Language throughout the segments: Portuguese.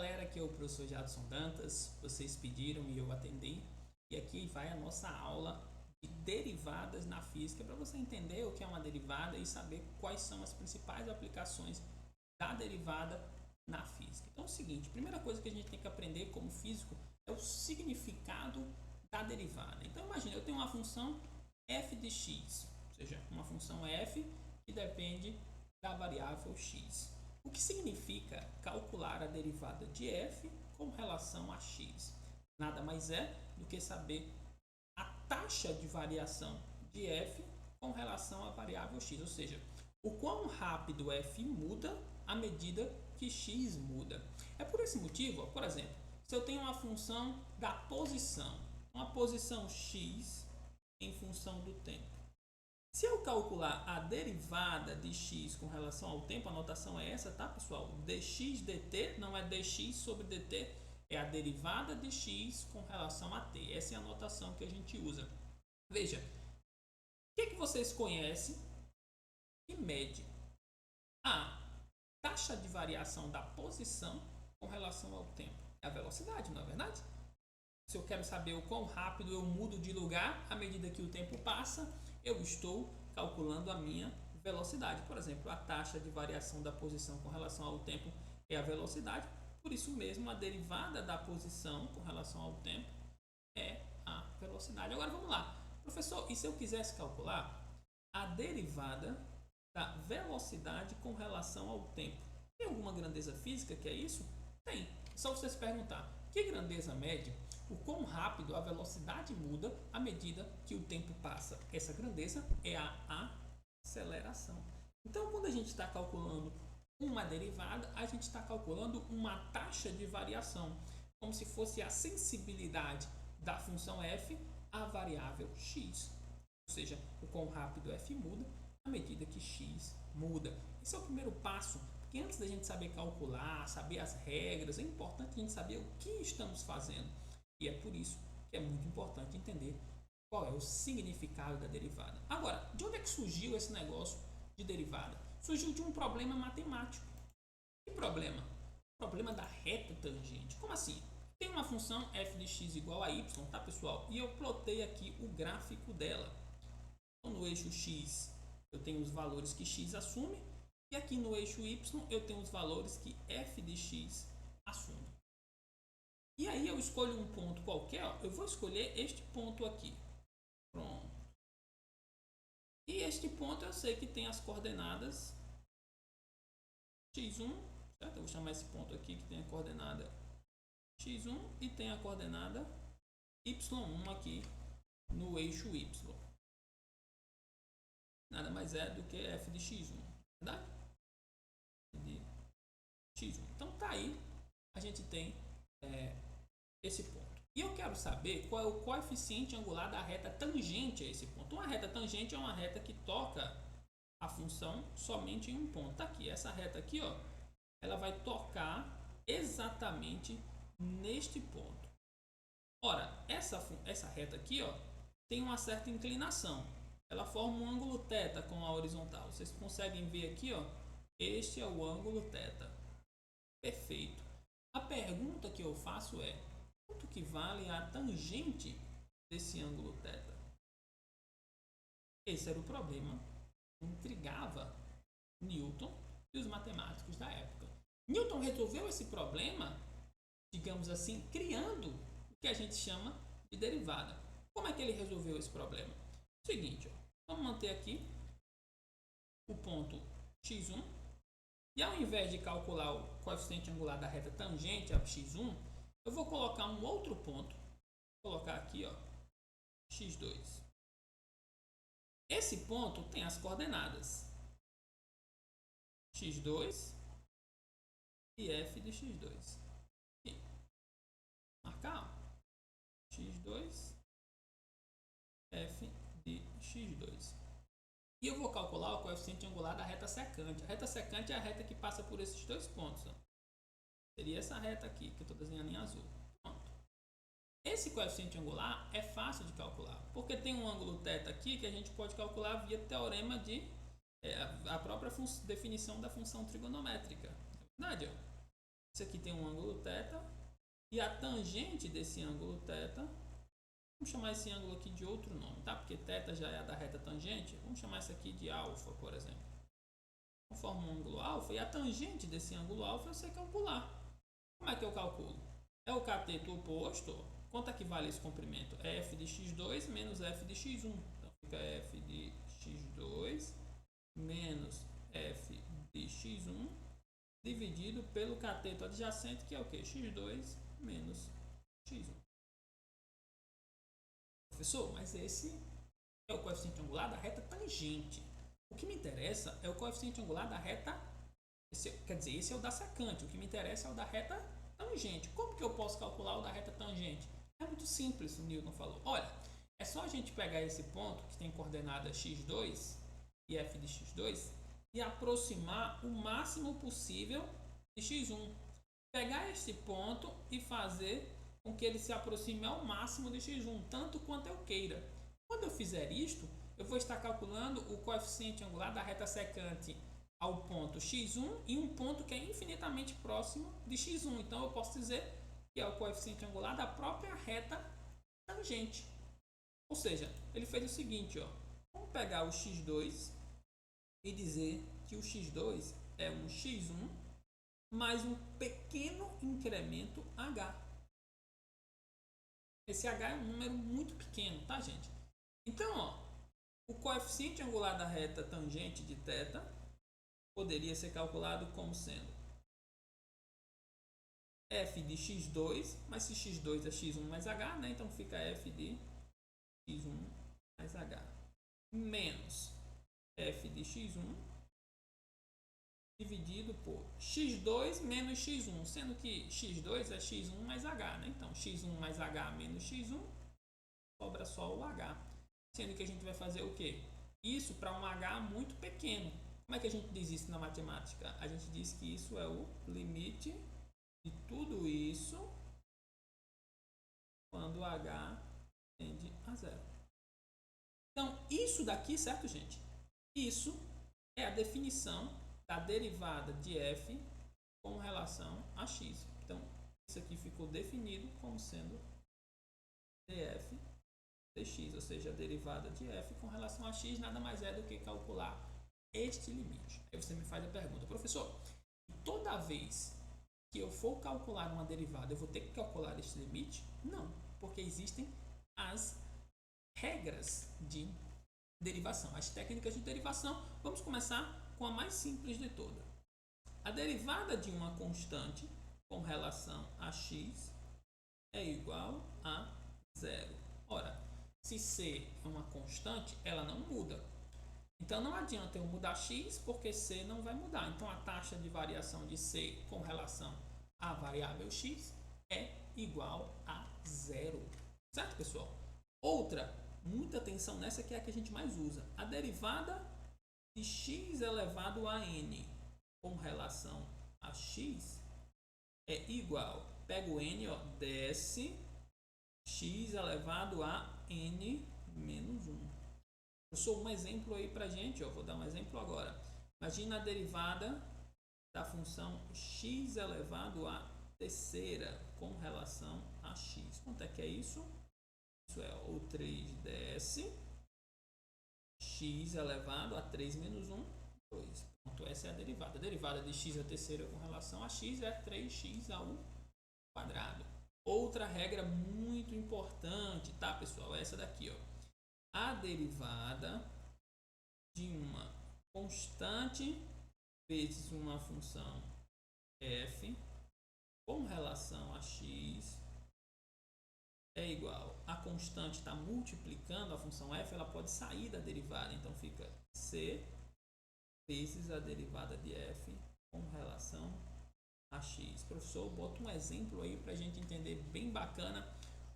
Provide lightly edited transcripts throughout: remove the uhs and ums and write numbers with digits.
galera, aqui é o professor Jadson Dantas, vocês pediram e eu atendi. E aqui vai a nossa aula de derivadas na física, para você entender o que é uma derivada e saber quais são as principais aplicações da derivada na física. Então é o seguinte, a primeira coisa que a gente tem que aprender como físico é o significado da derivada. Então imagine, eu tenho uma função f de x, ou seja, uma função f que depende da variável x. O que significa calcular a derivada de f com relação a x? Nada mais é do que saber a taxa de variação de f com relação à variável x, ou seja, o quão rápido f muda à medida que x muda. É por esse motivo, por exemplo, se eu tenho uma função da posição, uma posição x em função do tempo. Se eu calcular a derivada de x com relação ao tempo, a notação é essa, tá, pessoal? dx dt não é dx sobre dt, é a derivada de x com relação a t. Essa é a notação que a gente usa. Veja, o que vocês conhecem que mede a taxa de variação da posição com relação ao tempo? É a velocidade, não é verdade? Se eu quero saber o quão rápido eu mudo de lugar à medida que o tempo passa, eu estou calculando a minha velocidade. Por exemplo, a taxa de variação da posição com relação ao tempo é a velocidade. Por isso mesmo, a derivada da posição com relação ao tempo é a velocidade. Agora vamos lá. Professor, e se eu quisesse calcular a derivada da velocidade com relação ao tempo? Tem alguma grandeza física que é isso? Tem. É só você se perguntar, que grandeza mede o quão rápido a velocidade muda à medida que o tempo passa? Essa grandeza é a aceleração. Então, quando a gente está calculando uma derivada, a gente está calculando uma taxa de variação, como se fosse a sensibilidade da função f à variável x. Ou seja, o quão rápido f muda à medida que x muda. Esse é o primeiro passo, porque antes da gente saber calcular, saber as regras, é importante a gente saber o que estamos fazendo. E é por isso que é muito importante entender qual é o significado da derivada. Agora, de onde é que surgiu esse negócio de derivada? Surgiu de um problema matemático. Que problema? O problema da reta tangente. Como assim? Tem uma função f de x igual a y, tá, pessoal? E eu plotei aqui o gráfico dela. Então, no eixo x eu tenho os valores que x assume, e aqui no eixo y eu tenho os valores que f de x assume. E aí eu escolho um ponto qualquer, ó, eu vou escolher este ponto aqui. Pronto. E este ponto eu sei que tem as coordenadas x1, certo? Eu vou chamar esse ponto aqui que tem a coordenada x1 e tem a coordenada y1 aqui no eixo y. Nada mais é do que f de x1, verdade? De x1. Então tá aí, a gente tem esse ponto. E eu quero saber qual é o coeficiente angular da reta tangente a esse ponto. Uma reta tangente é uma reta que toca a função somente em um ponto. Tá aqui, essa reta aqui, ó, ela vai tocar exatamente neste ponto. Ora, essa reta aqui, ó, tem uma certa inclinação. Ela forma um ângulo θ com a horizontal. Vocês conseguem ver aqui, ó, este é o ângulo θ. Perfeito. A pergunta que eu faço é: quanto que vale a tangente desse ângulo θ? Esse era o problema que intrigava Newton e os matemáticos da época. Newton resolveu esse problema, digamos assim, criando o que a gente chama de derivada. Como é que ele resolveu esse problema? Seguinte, ó, vamos manter aqui o ponto x1, e ao invés de calcular o coeficiente angular da reta tangente a x1, eu vou colocar um outro ponto, vou colocar aqui, ó, x2. Esse ponto tem as coordenadas x2 e f de x2. Aqui. Marcar, ó, x2, f de x2. E eu vou calcular o coeficiente angular da reta secante. A reta secante é a reta que passa por esses dois pontos, ó. Seria essa reta aqui, que eu estou desenhando em azul. Pronto. Esse coeficiente angular é fácil de calcular, porque tem um ângulo θ aqui que a gente pode calcular via teorema de a própria definição da função trigonométrica. É verdade, ó. Isso aqui tem um ângulo θ. E a tangente desse ângulo θ, vamos chamar esse ângulo aqui de outro nome, tá? Porque θ já é a da reta tangente. Vamos chamar isso aqui de alfa, por exemplo. Forma um ângulo alfa e a tangente desse ângulo alfa eu sei calcular. Como é que eu calculo? É o cateto oposto. Quanto é que vale esse comprimento? É f de x2 menos f de x1. Então fica f de x2 menos f de x1 dividido pelo cateto adjacente, que é o que? x2 menos x1. Professor, mas esse é o coeficiente angular da reta tangente. O que me interessa é o coeficiente angular da reta, quer dizer, esse é o da secante. O que me interessa é o da reta tangente. Como que eu posso calcular o da reta tangente? É muito simples, o Newton falou. Olha, é só a gente pegar esse ponto que tem coordenada x2 e f de x2 e aproximar o máximo possível de x1. Pegar este ponto e fazer com que ele se aproxime ao máximo de x1, tanto quanto eu queira. Quando eu fizer isto, eu vou estar calculando o coeficiente angular da reta secante ao ponto x1 e um ponto que é infinitamente próximo de x1. Então, eu posso dizer que é o coeficiente angular da própria reta tangente. Ou seja, ele fez o seguinte, ó. Vamos pegar o x2 e dizer que o x2 é um x1 mais um pequeno incremento h. Esse h é um número muito pequeno, tá, gente? Então, ó, o coeficiente angular da reta tangente de θ poderia ser calculado como sendo f de x2, mas se x2 é x1 mais h, né? Então fica f de x1 mais h, menos f de x1 dividido por x2 menos x1, sendo que x2 é x1 mais h, né? Então x1 mais h menos x1, sobra só o h. Sendo que a gente vai fazer o quê? Isso para um h muito pequeno. Como é que a gente diz isso na matemática? A gente diz que isso é o limite de tudo isso quando h tende a zero. Então, isso daqui, certo, gente? Isso é a definição da derivada de f com relação a x. Então, isso aqui ficou definido como sendo df dx, ou seja, a derivada de f com relação a x nada mais é do que calcular este limite. Aí você me faz a pergunta, professor, toda vez que eu for calcular uma derivada, eu vou ter que calcular este limite? Não, porque existem as regras de derivação, as técnicas de derivação. Vamos começar com a mais simples de todas. A derivada de uma constante com relação a x é igual a zero. Ora, se c é uma constante, ela não muda. Então, não adianta eu mudar x, porque c não vai mudar. Então, a taxa de variação de c com relação à variável x é igual a zero. Certo, pessoal? Outra, muita atenção nessa, que é a que a gente mais usa. A derivada de x elevado a n com relação a x é igual. Pega o n, ó, desce x elevado a n menos 1. Eu sou um exemplo aí pra gente, ó, vou dar um exemplo agora. Imagina a derivada da função x elevado a terceira com relação a x. Quanto é que é isso? Isso é o 3 x elevado a 3 menos 1, 2. Pronto, essa é a derivada. A derivada de x à terceira com relação a x é 3x ao quadrado. Outra regra muito importante, tá, pessoal? Essa daqui, ó. A derivada de uma constante vezes uma função f com relação a x é igual. A constante está multiplicando a função f, ela pode sair da derivada. Então fica c vezes a derivada de f com relação a x. Professor, bota um exemplo aí para a gente entender bem bacana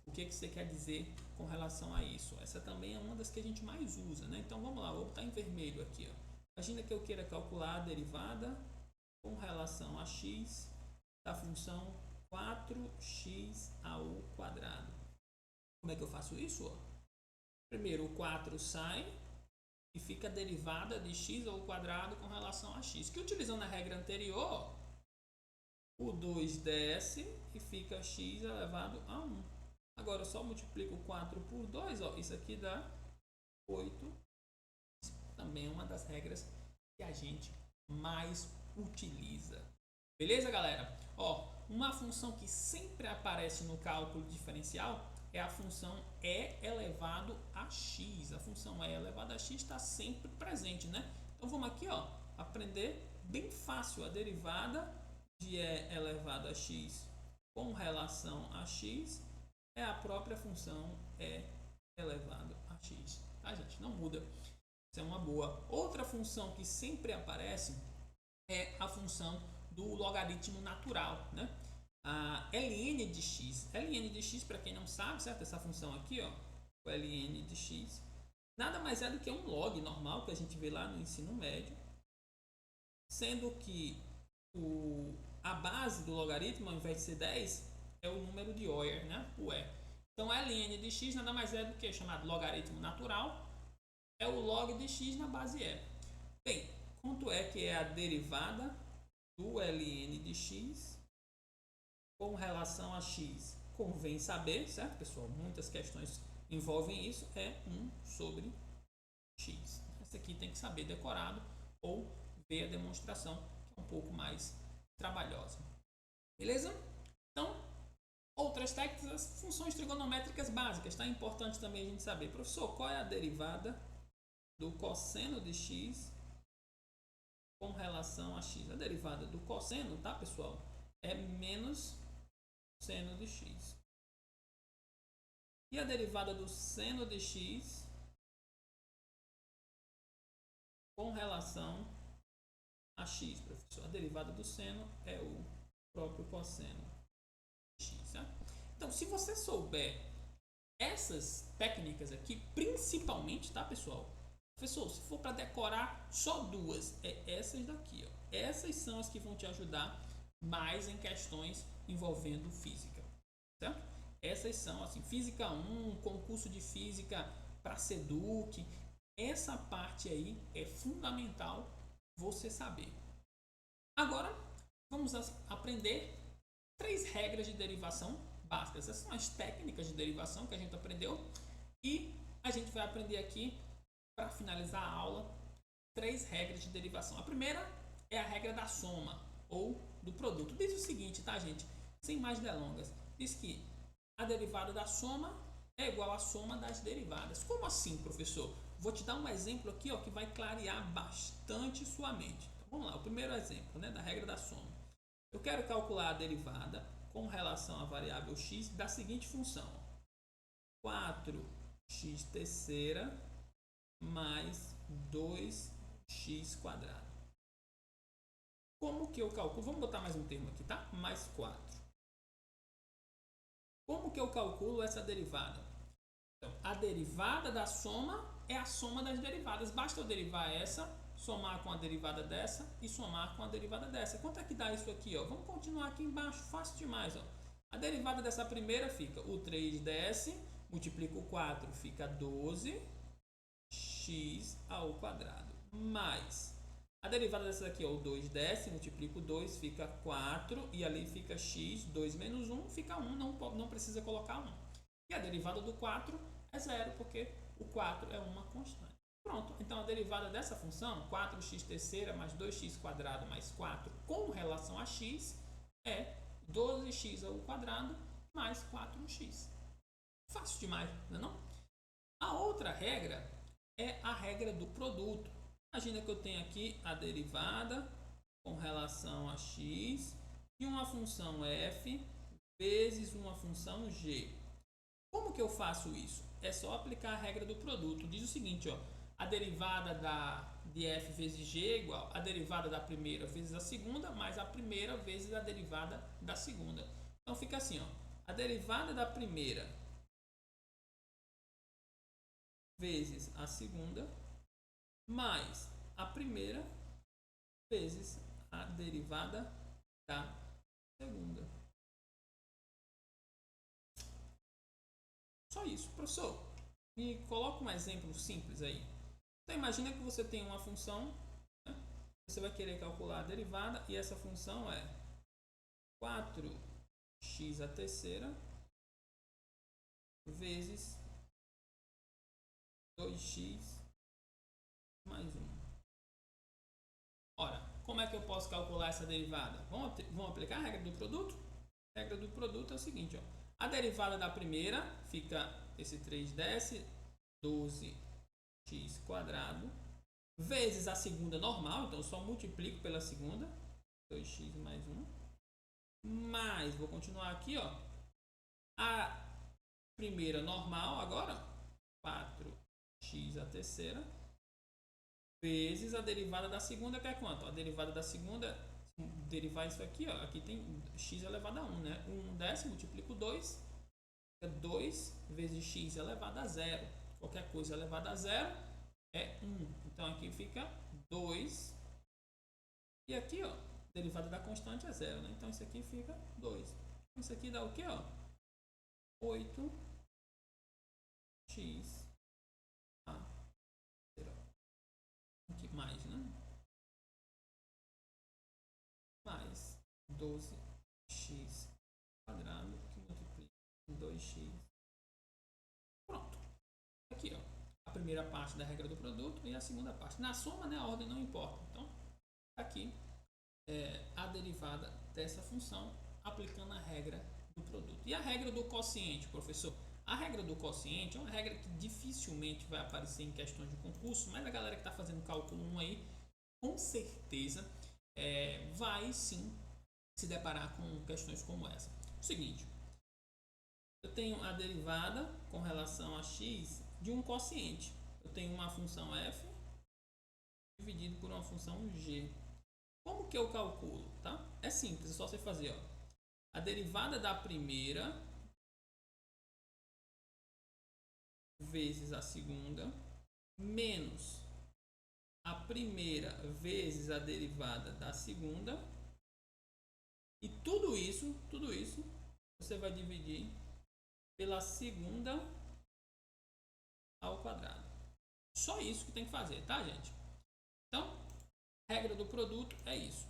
o que você quer dizer com relação a isso. Essa também é uma das que a gente mais usa, né? Então vamos lá, vou botar em vermelho aqui, ó. Imagina que eu queira calcular a derivada com relação a x da função 4x ao quadrado. Como é que eu faço isso? Ó? Primeiro o 4 sai e fica a derivada de x ao quadrado com relação a x, que utilizando a regra anterior, o 2 desce e fica x elevado a 1. Agora eu só multiplico 4 por 2, ó, isso aqui dá 8. Também é uma das regras que a gente mais utiliza. Beleza, galera? Ó, uma função que sempre aparece no cálculo diferencial é a função e elevado a x. A função e elevado a x está sempre presente, né? Então vamos aqui, ó, aprender bem fácil a derivada de e elevado a x com relação a x é a própria função e elevado a x, tá, gente? Não muda. Isso é uma boa. Outra função que sempre aparece é a função do logaritmo natural, né? A ln de x. Ln de x, para quem não sabe, certo? Essa função aqui, ó, o ln de x, nada mais é do que um log normal que a gente vê lá no ensino médio, sendo que a base do logaritmo, ao invés de ser 10, é o número de Euler, né? O e. Então, ln de x nada mais é do que chamado logaritmo natural, é o log de x na base e. Bem, quanto é que é a derivada do ln de x com relação a x? Convém saber, certo, pessoal? Muitas questões envolvem isso, é 1 sobre x. Essa aqui tem que saber decorado ou ver a demonstração, que é um pouco mais trabalhosa. Beleza? Então, outras técnicas, funções trigonométricas básicas, tá? Importante também a gente saber. Professor, qual é a derivada do cosseno de x com relação a x? A derivada do cosseno, tá, pessoal? É menos seno de x. E a derivada do seno de x com relação a x, professor? A derivada do seno é o próprio cosseno de x, tá? Então, se você souber essas técnicas aqui, principalmente, tá, pessoal? Professor, se for para decorar só duas, é essas daqui, ó. Essas são as que vão te ajudar mais em questões envolvendo física, certo? Essas são, assim, Física 1, concurso de física para SEDUC. Essa parte aí é fundamental você saber. Agora, vamos aprender 3 regras de derivação básicas. Essas são as técnicas de derivação que a gente aprendeu. E a gente vai aprender aqui, para finalizar a aula, 3 regras de derivação. A primeira é a regra da soma ou do produto. Diz o seguinte, tá, gente? Sem mais delongas. Diz que a derivada da soma é igual à soma das derivadas. Como assim, professor? Vou te dar um exemplo aqui, ó, que vai clarear bastante sua mente. Então, vamos lá, o primeiro exemplo, né, da regra da soma. Eu quero calcular a derivada com relação à variável x da seguinte função: 4x terceira mais 2x quadrado. Como que eu calculo? Vamos botar mais um termo aqui, tá? Mais 4. Como que eu calculo essa derivada? Então, a derivada da soma é a soma das derivadas. Basta eu derivar essa, somar com a derivada dessa e somar com a derivada dessa. Quanto é que dá isso aqui, ó? Vamos continuar aqui embaixo, fácil demais, ó. A derivada dessa primeira fica o 3 desce, multiplica o 4, fica 12x ao quadrado, mais a derivada dessa aqui, ó, o 2 desce, multiplica o 2, fica 4, e ali fica x, 2 menos 1, fica 1, não precisa colocar 1. E a derivada do 4 é 0, porque o 4 é uma constante. Pronto, então a derivada dessa função, 4x terceira mais 2x quadrado mais 4 com relação a x, é 12x ao quadrado mais 4x. Fácil demais, não é não? A outra regra é a regra do produto. Imagina que eu tenho aqui a derivada com relação a x de uma função f vezes uma função g. Como que eu faço isso? É só aplicar a regra do produto. Diz o seguinte, ó, a derivada de f vezes g é igual a derivada da primeira vezes a segunda, mais a primeira vezes a derivada da segunda. Então fica assim, ó, a derivada da primeira vezes a segunda, mais a primeira vezes a derivada da segunda. Só isso. Professor, me coloca um exemplo simples aí. Então imagina que você tem uma função, né? Você vai querer calcular a derivada e essa função é 4x à terceira vezes 2x mais 1. Ora, como é que eu posso calcular essa derivada? Vamos aplicar a regra do produto? A regra do produto é o seguinte, ó. A derivada da primeira fica, esse 3 desce, 12x quadrado, vezes a segunda normal, então eu só multiplico pela segunda, 2x mais 1, mais, vou continuar aqui, ó, a primeira normal agora, 4x a terceira, vezes a derivada da segunda, que é quanto? A derivada da segunda, derivar isso aqui, ó, aqui tem x elevado a 1, né? 1 desce, multiplico 2, fica 2 vezes x elevado a 0. Qualquer coisa elevada a 0 é 1. Então aqui fica 2. E aqui, ó, derivada da constante é 0, né? Então isso aqui fica 2. Isso aqui dá o quê, ó? 8x a 0. Aqui mais, né? Mais 12x quadrado que multiplica 2x. Pronto. Aqui, ó, a primeira parte da regra do produto e a segunda parte. Na soma, né, a ordem não importa. Então, aqui a derivada dessa função aplicando a regra do produto. E a regra do quociente, professor? A regra do quociente é uma regra que dificilmente vai aparecer em questões de concurso, mas a galera que está fazendo cálculo 1 aí, com certeza vai sim se deparar com questões como essa. O seguinte, eu tenho a derivada com relação a x de um quociente. Eu tenho uma função f dividido por uma função g. Como que eu calculo, tá? É simples, é só você fazer, ó, a derivada da primeira vezes a segunda menos a primeira vezes a derivada da segunda, e tudo isso você vai dividir pela segunda ao quadrado. Só isso que tem que fazer, tá, gente? Então, regra do produto é isso.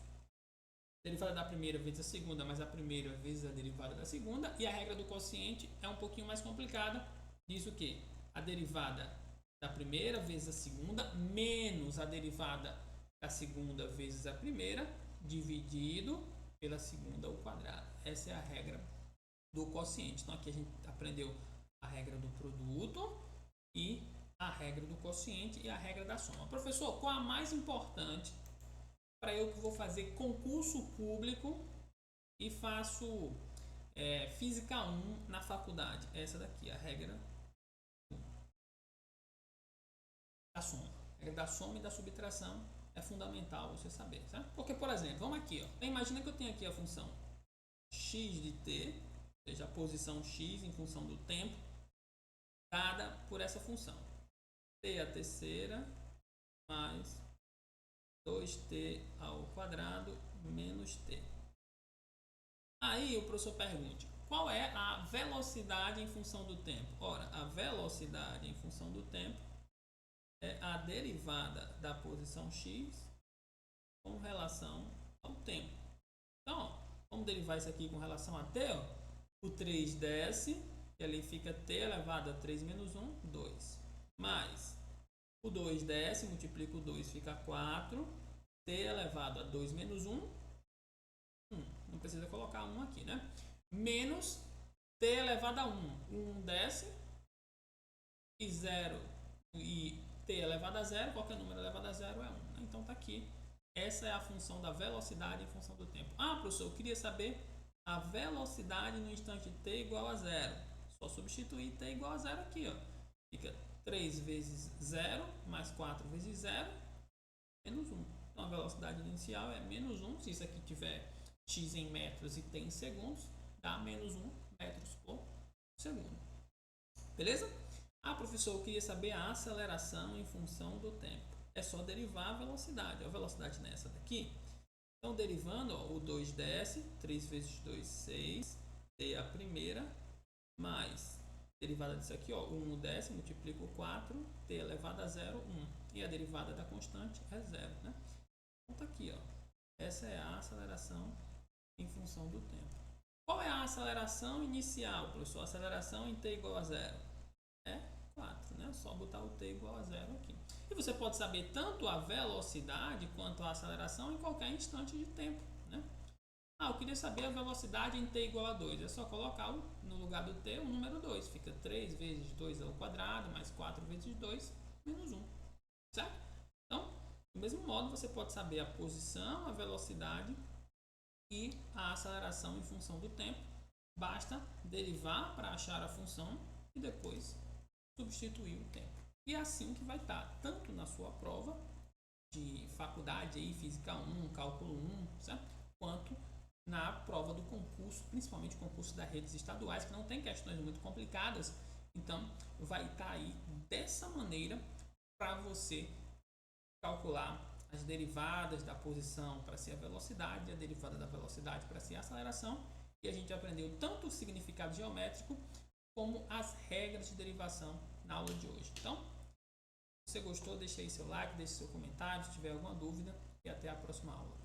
Derivada da primeira vezes a segunda, mais a primeira vezes a derivada da segunda. E a regra do quociente é um pouquinho mais complicada. Diz o quê? A derivada da primeira vezes a segunda, menos a derivada da segunda vezes a primeira, dividido pela segunda ao quadrado. Essa é a regra do quociente. Então, aqui a gente aprendeu a regra do produto e a regra do quociente e a regra da soma. Professor, qual a mais importante para eu que vou fazer concurso público e faço Física 1 na faculdade? Essa daqui, a regra da soma. A regra da soma e da subtração é fundamental você saber, certo? Porque, por exemplo, vamos aqui, ó. Imagina que eu tenho aqui a função x de t, ou seja, a posição x em função do tempo, dada por essa função. T a terceira mais 2t ao quadrado menos t. Aí o professor pergunta, qual é a velocidade em função do tempo? Ora, a velocidade em função do tempo é a derivada da posição x com relação ao tempo. Então, ó, vamos derivar isso aqui com relação a t. Ó. O 3 desce, e ali fica t elevado a 3 menos 1, 2. Mais o 2 desce, multiplica o 2, fica 4. T elevado a 2 menos 1, 1. Não precisa colocar 1 aqui, né? Menos t elevado a 1. 1 desce, e 0 e t elevado a 0, qualquer número elevado a 0 é 1. Né? Então está aqui. Essa é a função da velocidade em função do tempo. Ah, professor, eu queria saber a velocidade no instante t igual a 0. Só substituir t igual a 0 aqui, ó. Fica 3 vezes 0 mais 4 vezes 0, menos 1. Então a velocidade inicial é menos 1. Se isso aqui tiver x em metros e t em segundos, dá menos 1 metros por segundo. Beleza? Ah, professor, eu queria saber a aceleração em função do tempo. É só derivar a velocidade. A velocidade nessa daqui. Então, derivando, ó, o 2 desce, 3 vezes 2, 6, t a primeira, mais derivada disso aqui, ó, 1 desce, multiplica o 4, t elevado a 0, 1. E a derivada da constante é 0, né? Então, tá aqui, ó. Essa é a aceleração em função do tempo. Qual é a aceleração inicial, professor? A aceleração em t igual a zero é 4, né? Só botar o t igual a zero aqui. E você pode saber tanto a velocidade quanto a aceleração em qualquer instante de tempo, né? Ah, eu queria saber a velocidade em t igual a 2. É só colocar no lugar do t o número 2. Fica 3 vezes 2 ao quadrado, mais 4 vezes 2, menos 1. Certo? Então, do mesmo modo, você pode saber a posição, a velocidade e a aceleração em função do tempo. Basta derivar para achar a função e depois substituir o tempo. E é assim que vai estar, tanto na sua prova de faculdade, aí, Física 1, Cálculo 1, certo? Quanto na prova do concurso, principalmente o concurso das redes estaduais, que não tem questões muito complicadas. Então, vai estar aí dessa maneira para você calcular as derivadas da posição para ser a velocidade, a derivada da velocidade para ser a aceleração. E a gente aprendeu tanto o significado geométrico como as regras de derivação na aula de hoje. Então, se você gostou, deixe aí seu like, deixe seu comentário, se tiver alguma dúvida, e até a próxima aula.